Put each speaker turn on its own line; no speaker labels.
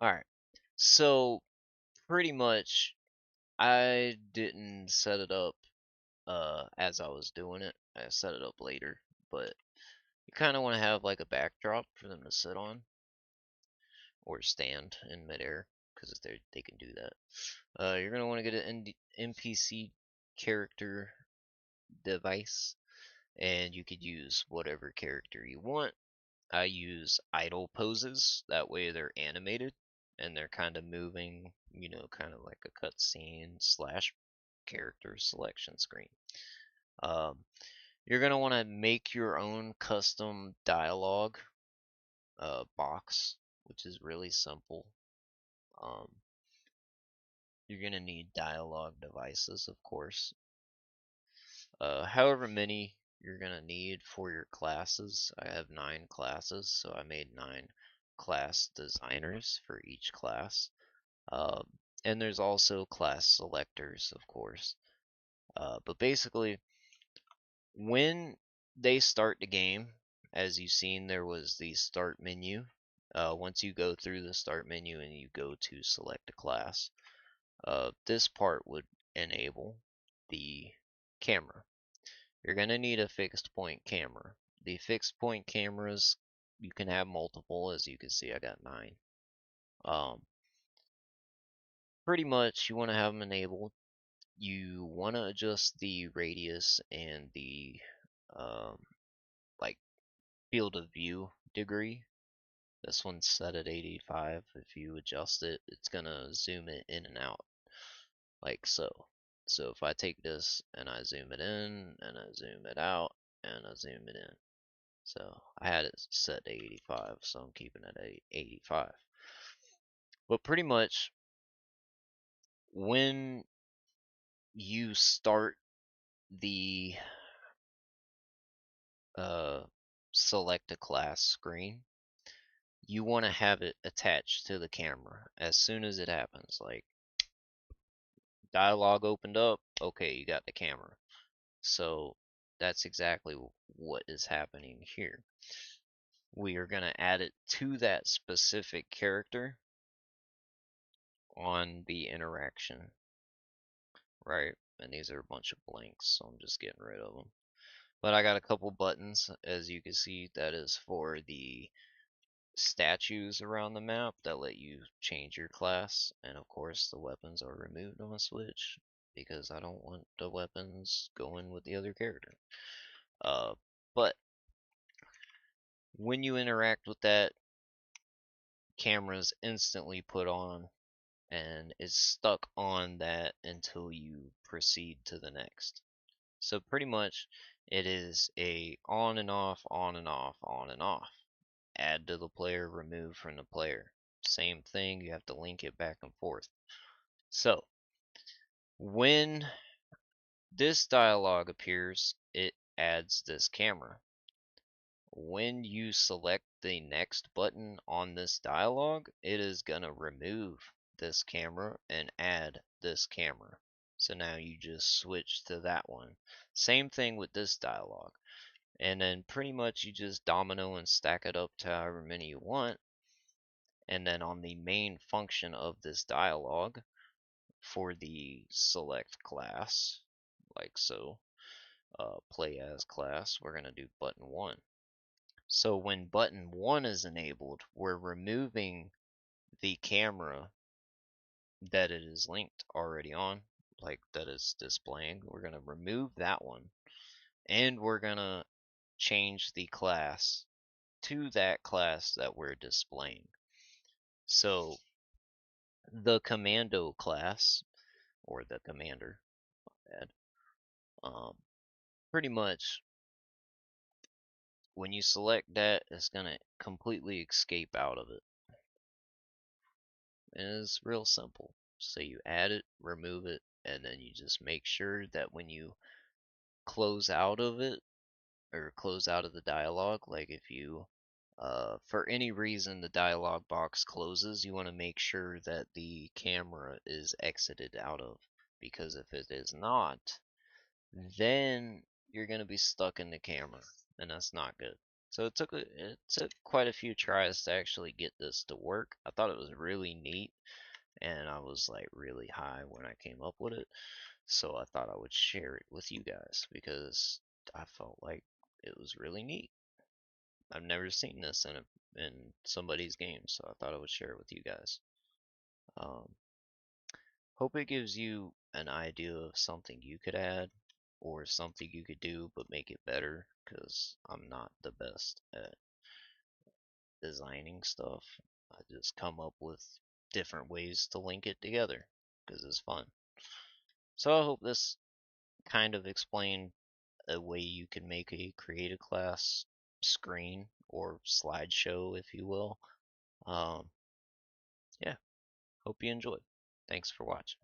Alright, so pretty much I didn't set it up as I was doing it. I set it up later, but you kind of want to have like a backdrop for them to sit on or stand in midair because they can do that. You're gonna want to get an NPC character device, and you could use whatever character you want. I use idle poses. That way they're animated and they're kind of moving, kind of like a cutscene slash character selection screen. Um, you're gonna want to make your own custom dialogue box, which is really simple. Um, you're gonna need dialogue devices, of course. However many you're gonna need for your classes. I have 9 classes, so I made 9 class designers for each class. Um, and there's also class selectors, of course. But basically, when they start the game, as you've seen, there was the start menu. Once you go through the start menu and you go to select a class, this part would enable the camera. You're going to need a fixed point camera. The fixed point cameras, you can have multiple. As you can see, I got 9. Um, pretty much, you want to have them enabled. You want to adjust the radius and the um, like field of view degree. This one's set at 85. If you adjust it, it's gonna zoom it in and out like so. So if I take this and I zoom it in and I zoom it out and I zoom it in. So I had it set to 85, so I'm keeping it at 85. But pretty much when you start the uh, select a class screen, you want to have it attached to the camera as soon as it happens. Like dialogue opened up, okay, you got the camera. So that's exactly what is happening here. We are going to add it to that specific character on the interaction, right? And these are a bunch of blanks, so I'm just getting rid of them. But I got a couple buttons, as you can see, that is for the statues around the map that let you change your class, and of course the weapons are removed on a switch because I don't want the weapons going with the other character. But when you interact with that, camera's instantly put on and is stuck on that until you proceed to the next. So pretty much it is a on and off, on and off, on and off. Add to the player, remove from the player. Same thing, you have to link it back and forth. So when this dialog appears, it adds this camera. When you select the next button on this dialog, it is going to remove this camera and add this camera. So now you just switch to that one. Same thing with this dialog. And then pretty much you just domino and stack it up to however many you want. And then on the main function of this dialog, for the select class, like so, play as class, we're going to do button 1. So when button 1 is enabled, we're removing the camera that it is linked already on, like that is displaying. We're going to remove that one, and we're going to change the class to that class that we're displaying. So the commando class, or the commander, um, pretty much when you select that, it's going to completely escape out of it. And it's real simple. So you add it, remove it, and then you just make sure that when you close out of it, or close out of the dialogue, like if you, for any reason the dialog box closes, you want to make sure that the camera is exited out of. Because if it is not, then you're going to be stuck in the camera, and that's not good. So it took quite a few tries to actually get this to work. I thought it was really neat, and I was like really high when I came up with it. So I thought I would share it with you guys because I felt like it was really neat. I've never seen this in somebody's game, so I thought I would share it with you guys. Um, Hope it gives you an idea of something you could add or something you could do but make it better because I'm not the best at designing stuff. I just come up with different ways to link it together because it's fun. So I hope this kind of explained a way you can make a create a class screen or slideshow, if you will. Um, yeah, hope you enjoyed. Thanks for watching.